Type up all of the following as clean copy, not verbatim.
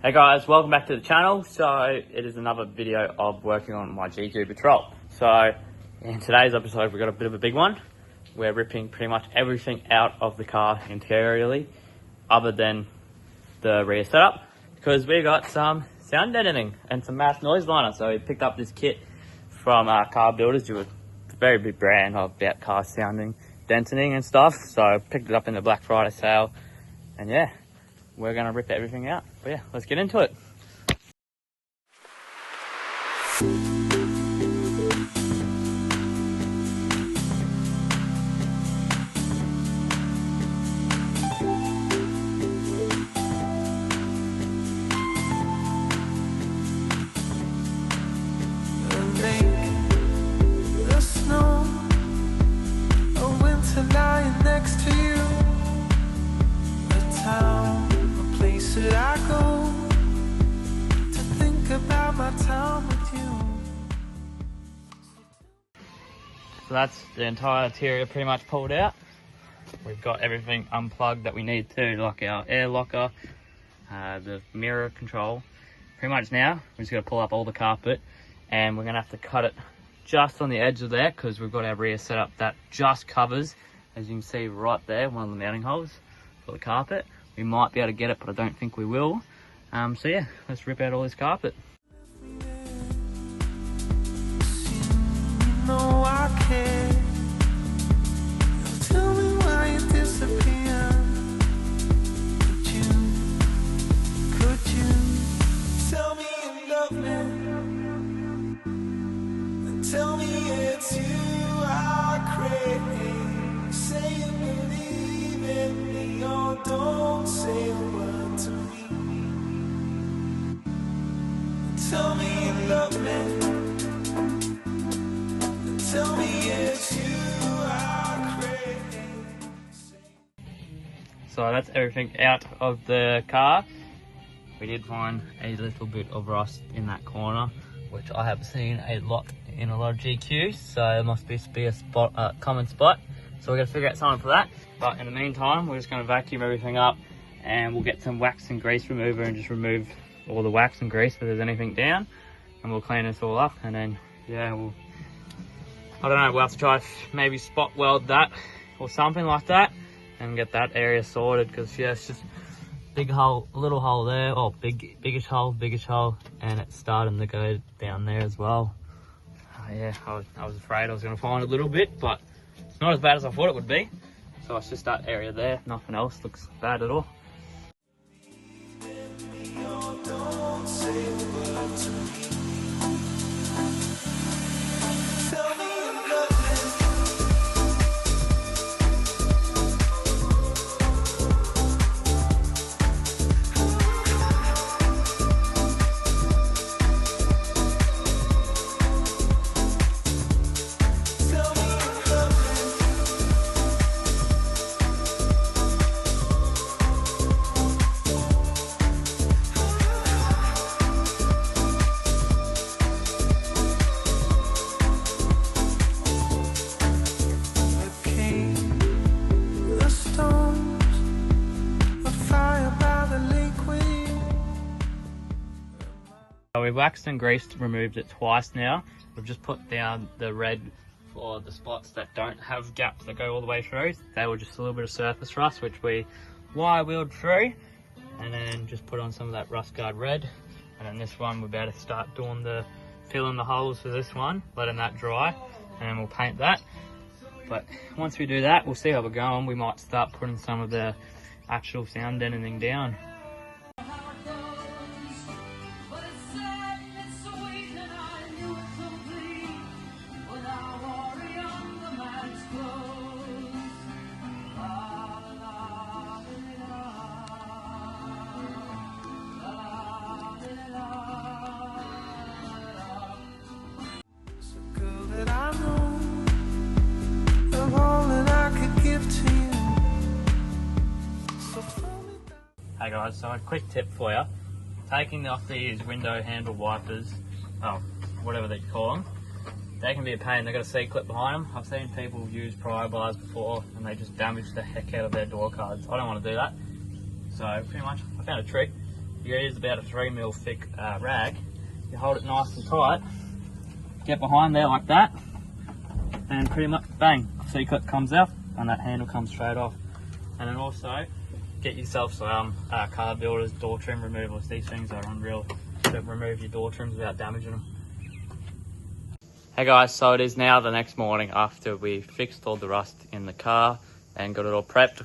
Hey guys, welcome back to the channel. So it is another video of working on my GQ Patrol. So in today's episode we've got a bit of a big one. We're ripping pretty much everything out of the car interiorly other than the rear setup, because we got some sound deadening and some mass noise liner. So we picked up this kit from Car Builders, who are a very big brand about car sounding denting and stuff. So I picked it up in the Black Friday sale, and yeah, we're gonna rip everything out. But yeah, let's get into it. So that's the entire interior pretty much pulled out. We've got everything unplugged that we need to, like our air locker, the mirror control. Pretty much now, we're just gonna pull up all the carpet, and we're gonna have to cut it just on the edge of there, because we've got our rear setup that just covers, as you can see right there, one of the mounting holes for the carpet. We might be able to get it, but I don't think we will. So yeah, let's rip out all this carpet. No, I can't. Tell me why you disappear. Could you tell me you love me? And tell me it's you I crave. Say you believe in me, or don't say a word to me. Tell me you love me. Tell me it's you I crave. So that's everything out of the car. We did find a little bit of rust in that corner, which I have seen a lot in a lot of GQs, so it must be a spot, common spot. So we're gonna figure out something for that. But in the meantime, we're just gonna vacuum everything up, and we'll get some wax and grease remover and just remove all the wax and grease if there's anything down, and we'll clean this all up, and then yeah, I don't know, we'll have to try maybe spot weld that or something like that and get that area sorted, because yeah, it's just big hole, little hole there, or biggish hole, and it's starting to go down there as well. Yeah, I was afraid I was going to find a little bit, but it's not as bad as I thought it would be. So it's just that area there, nothing else looks bad at all. We've waxed and greased, removed it twice now. We've just put down the red for the spots that don't have gaps that go all the way through. They were just a little bit of surface rust, which we wire wheeled through, and then just put on some of that rust guard red. And then this one, we're about to start doing filling the holes for this one, letting that dry, and then we'll paint that. But once we do that, we'll see how we're going. We might start putting some of the actual sound deadening down. Hey guys, so a quick tip for you. Taking off these window handle wipers, oh, whatever they call them, they can be a pain. They've got a C-clip behind them. I've seen people use pry bars before and they just damage the heck out of their door cards. I don't want to do that. So pretty much, I found a trick. You use about a 3mm thick rag, you hold it nice and tight, get behind there like that, and pretty much bang, C-clip comes out and that handle comes straight off. And then also, get yourself some card builders, door trim removals. These things are unreal to remove your door trims without damaging them. Hey guys, so it is now the next morning after we fixed all the rust in the car and got it all prepped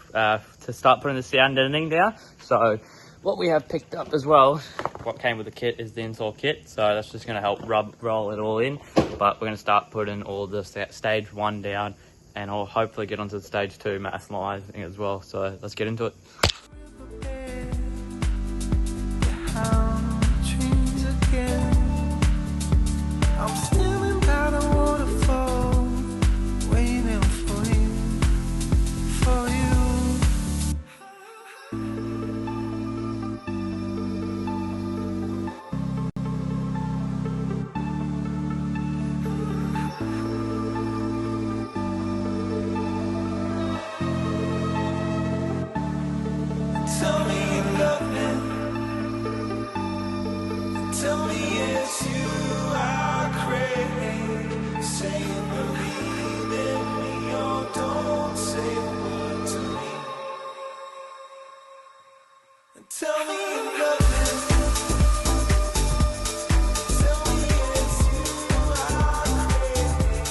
to start putting the sound deadening down. So what we have picked up as well, what came with the kit, is the install kit. So that's just going to help roll it all in. But we're going to start putting all the stage 1 down, and I'll hopefully get onto the stage 2 massalising as well. So let's get into it. I'm standing by the waterfall, waiting for you, for you. Tell me you love me. Tell me it's you I crave. Say you believe in me or don't say a word to me. And tell me you love me. Tell me it's you I crave.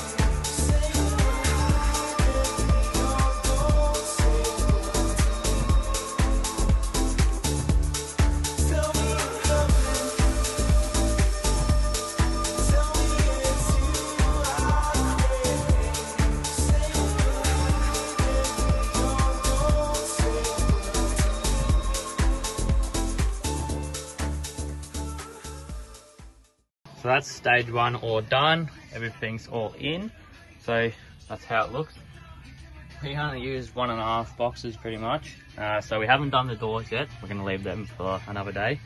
Say you believe in me or don't say a word to me. Tell me you love me. So that's stage 1 all done. Everything's all in. So that's how it looks. We only used 1.5 boxes pretty much. So we haven't done the doors yet. We're gonna leave them for another day,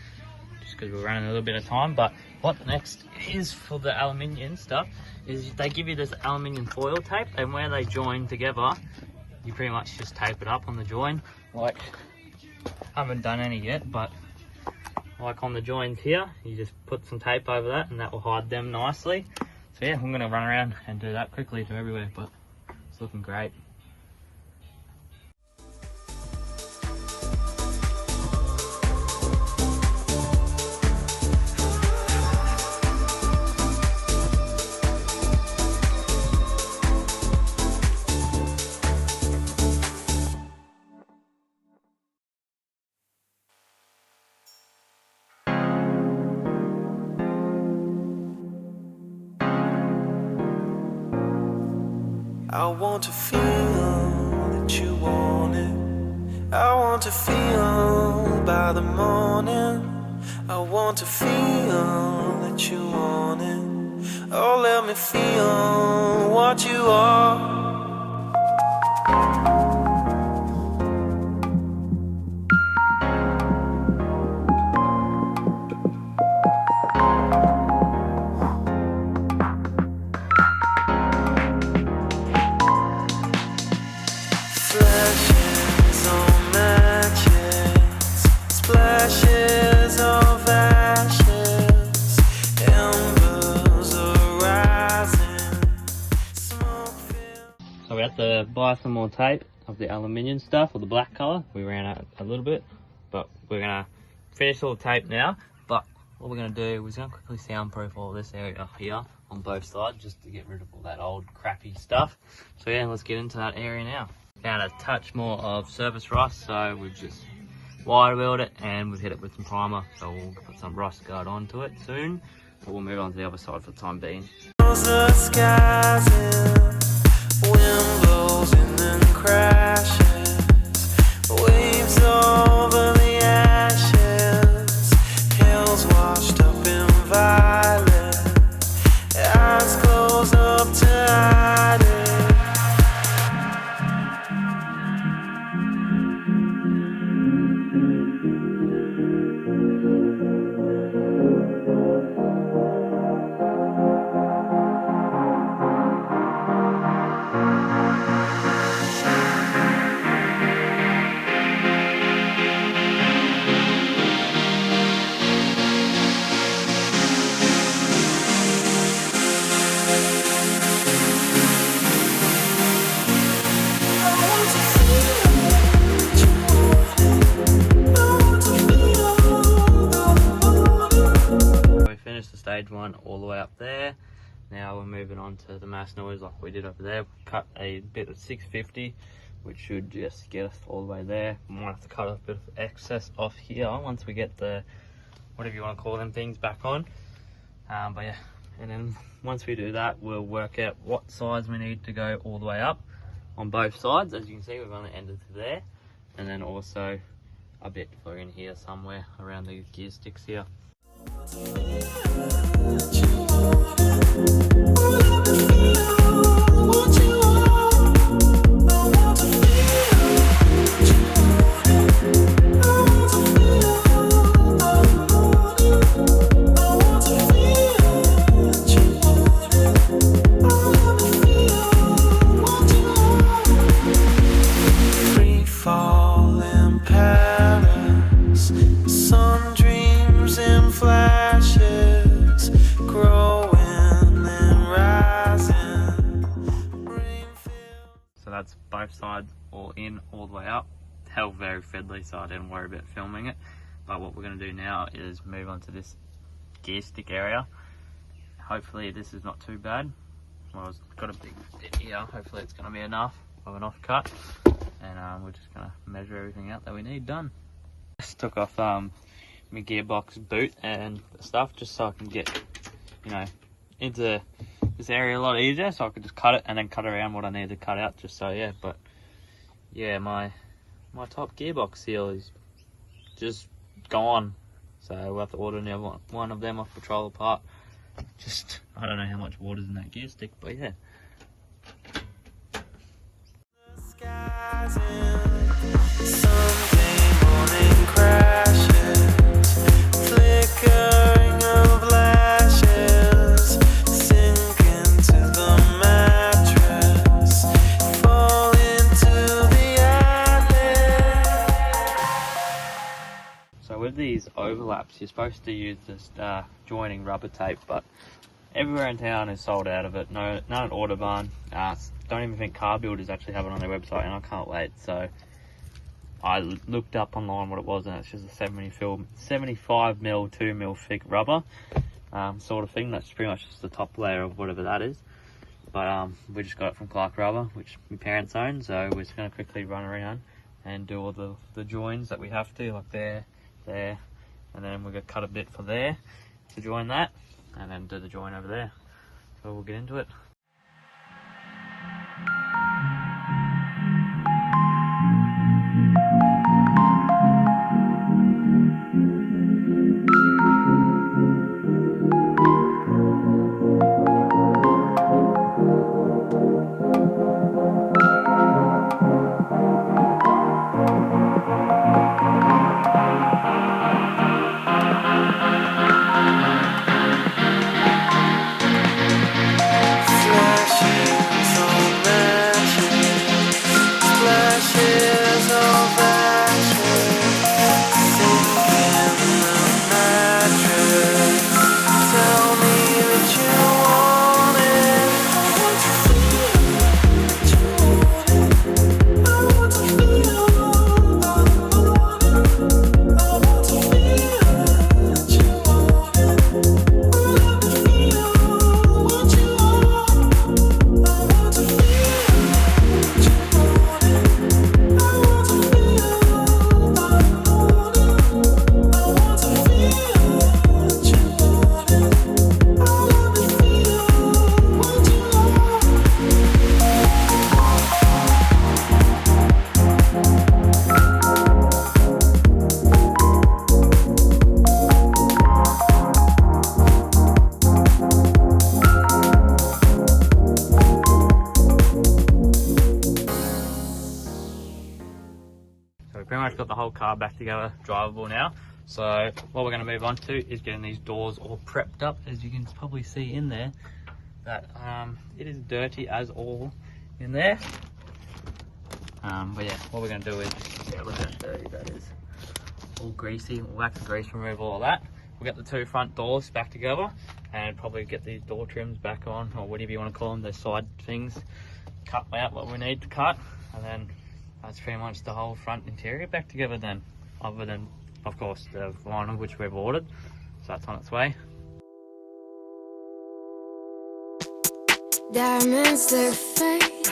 just because we're running a little bit of time. But what next is for the aluminium stuff is they give you this aluminium foil tape, and where they join together, you pretty much just tape it up on the join. Like, I haven't done any yet, but like on the joins here, you just put some tape over that and that will hide them nicely. So yeah, I'm gonna run around and do that quickly to everywhere, but it's looking great. I want to feel that you want it. I want to feel by the morning. I want to feel that you want it. Oh, let me feel what you are. Flashes on matches, splashes of ashes, embers are rising, smoke filled. So we have to buy some more tape of the aluminium stuff, or the black colour. We ran out a little bit, but we're gonna finish all the tape now. But what we're gonna do, we're gonna quickly soundproof all this area here on both sides, just to get rid of all that old crappy stuff. So yeah, let's get into that area now. Found a touch more of surface rust, so we've just wire wheeled it and we've hit it with some primer. So we'll put some rust guard onto it soon, but we'll move on to the other side for the time being. The skies in, wind blows and then crashes, waves over the ashes, hills washed up in violet, eyes closed up to hide it. stage one all the way up there. Now we're moving on to the mass noise like we did over there. Cut a bit of 650, which should just get us all the way there. We might have to cut a bit of excess off here once we get the, whatever you want to call them things, back on. But yeah, and then once we do that, we'll work out what size we need to go all the way up on both sides. As you can see, we've only ended to there, and then also a bit for in here somewhere around the gear sticks here. So that's both sides all in, all the way up. Hell, very fiddly, so I didn't worry about filming it. But what we're going to do now is move on to this gear stick area. Hopefully this is not too bad. Well, it's got a big bit here. Hopefully it's going to be enough of an offcut. And we're just going to measure everything out that we need done. Just took off my gearbox boot and stuff just so I can get, you know, into this area a lot easier, so I could just cut it and then cut around what I need to cut out, just so, yeah. But yeah, my top gearbox seal is just gone, so we'll have to order another one of them off Patrol Apart. Just, I don't know how much water's in that gear stick, but yeah. So with these overlaps, you're supposed to use this joining rubber tape, but everywhere in town is sold out of it. No, none at Autobahn. Don't even think Car Builders actually have it on their website, and I can't wait. So I looked up online what it was, and it's just a 75 mil, 2 mil thick rubber sort of thing. That's pretty much just the top layer of whatever that is. But we just got it from Clark Rubber, which my parents own. So we're just going to quickly run around and do all the joins that we have to, like there, and then we're going to cut a bit for there to join that, and then do the join over there. So we'll get into it. So we pretty much got the whole car back together, drivable now. So what we're going to move on to is getting these doors all prepped up. As you can probably see in there, that it is dirty as all in there. But yeah, what we're going to do is, yeah, look how dirty that is. All greasy, we'll wax and grease removal, all that. We'll get the two front doors back together and probably get these door trims back on, or whatever you want to call them, the side things. Cut out what we need to cut, and then that's pretty much the whole front interior back together then, other than, of course, the vinyl which we've ordered, so that's on its way. Diamonds look fake.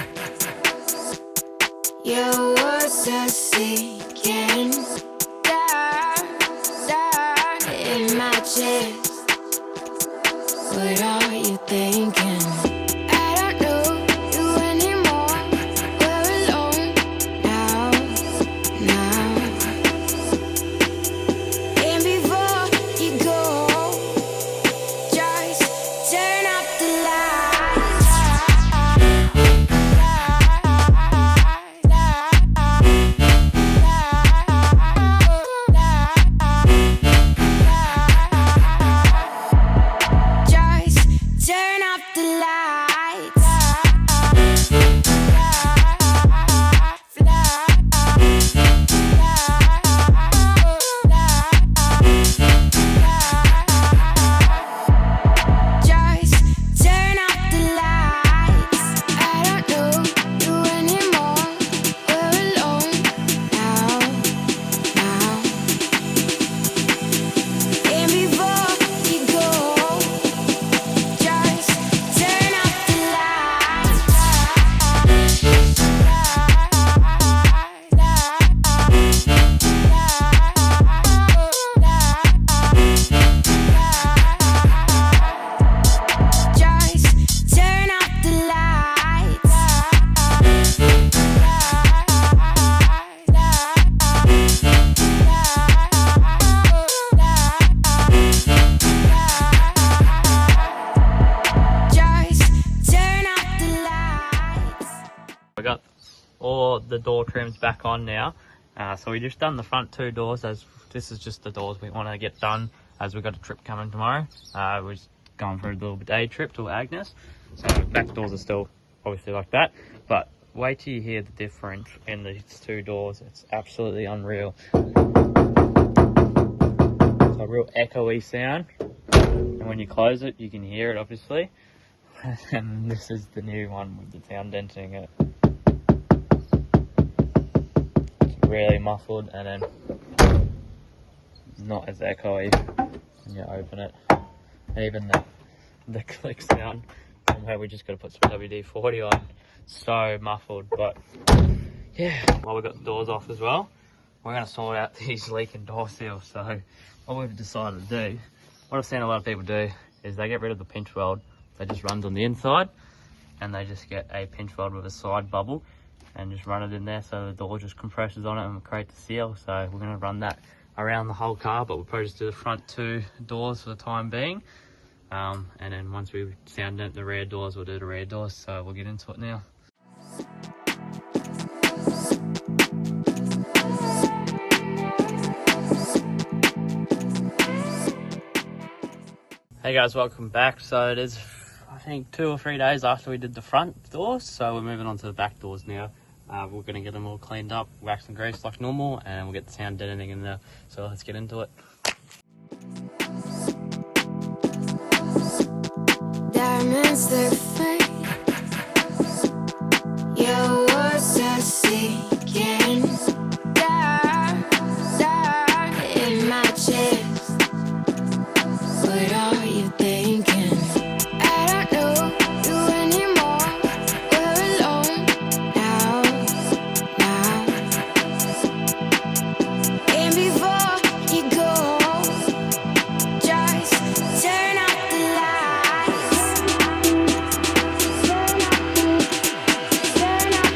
Your words are sinking down, down in my chest. What are you thinking? I don't know you anymore. We're alone now, now. And before you go, just turn off the lights. Just turn off the lights. Just turn off the lights. I don't know you anymore. We're alone now, now. And before you go, just turn off the lights. Just turn off the lights. Just turn off the lights. We got all the door trims back on now. So we just done the front two doors, as this is just the doors we want to get done as we got a trip coming tomorrow. We're just going for a little day trip to Agnes. So back doors are still obviously like that, but wait till you hear the difference in these two doors. It's absolutely unreal. It's a real echoey sound, and when you close it you can hear it obviously. And this is the new one with the sound denting in it. It's really muffled, and then not as echoey when you open it. And even the click sound from where we just got to put some WD-40 on, so muffled. But yeah, while we got the doors off as well, we're going to sort out these leaking door seals. So what we've decided to do, what I've seen a lot of people do, is they get rid of the pinch weld. They just runs on the inside, and they just get a pinch weld with a side bubble and just run it in there, so the door just compresses on it and create the seal. So we're going to run that around the whole car, but we'll probably just do the front two doors for the time being. And then once we sound dent the rear doors, we'll do the rear doors. So we'll get into it now. Hey guys, welcome back. So it is, I think, 2 or 3 days after we did the front doors, so we're moving on to the back doors now. We're going to get them all cleaned up, wax and grease like normal, and we'll get the sound deadening in there. So let's get into it. Diamonds look fake. Your words are sinking down, down in my chest. What are you thinking? I don't know you anymore. We're alone now, now. And before you go, just turn off the lights. Turn off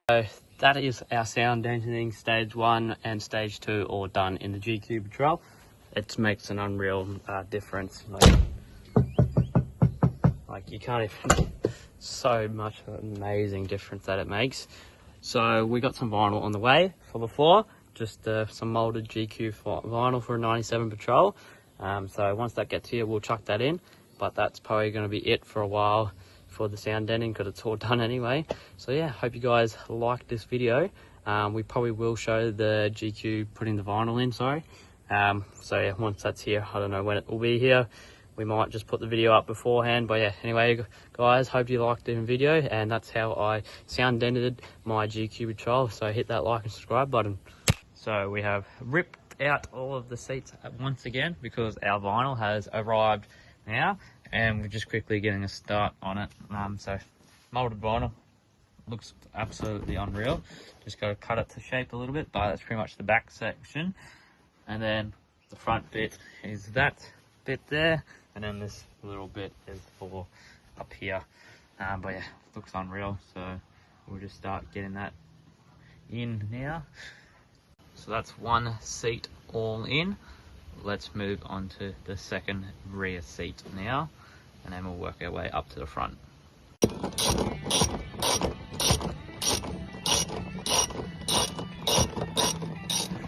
So that is our sound denting stage 1 and stage 2 all done in the GQ Patrol. It makes an unreal difference. Like you can't even, so much amazing difference that it makes. So we got some vinyl on the way for the floor, just some molded GQ vinyl for a 97 Patrol. So once that gets here, we'll chuck that in, but that's probably going to be it for a while for the sound denting, because it's all done anyway. So yeah, hope you guys liked this video. We probably will show the GQ putting the vinyl in, sorry. So yeah, once that's here, I don't know when it will be here. we might just put the video up beforehand. But yeah, anyway guys, hope you liked the video, and that's how I sound dented my GQ Patrol. So hit that like and subscribe button. So we have ripped out all of the seats once again because our vinyl has arrived now, and we're just quickly getting a start on it. So molded vinyl looks absolutely unreal. Just got to cut it to shape a little bit, but that's pretty much the back section. And then the front bit is that bit there, and then this little bit is for up here. But yeah, looks unreal. So we'll just start getting that in now. So that's one seat all in. Let's move on to the second rear seat now, and then we'll work our way up to the front.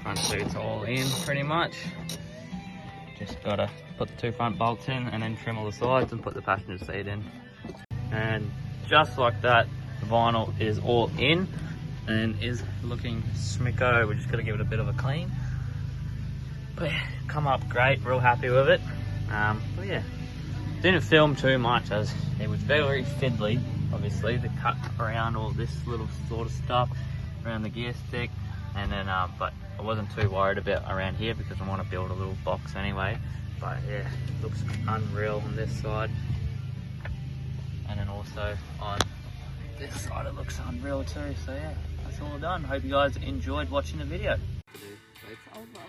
Front seat's all in pretty much. Just gotta put the 2 front bolts in and then trim all the sides and put the passenger seat in. And just like that, the vinyl is all in and is looking smicko. We're just gonna give it a bit of a clean. But yeah, come up great, real happy with it. But yeah, didn't film too much as it was very fiddly, obviously, to cut around all this little sort of stuff around the gear stick. And then, but I wasn't too worried about around here because I want to build a little box anyway. But yeah, it looks unreal on this side. And then also on this side it looks unreal too. So yeah, that's all done. Hope you guys enjoyed watching the video. It's over.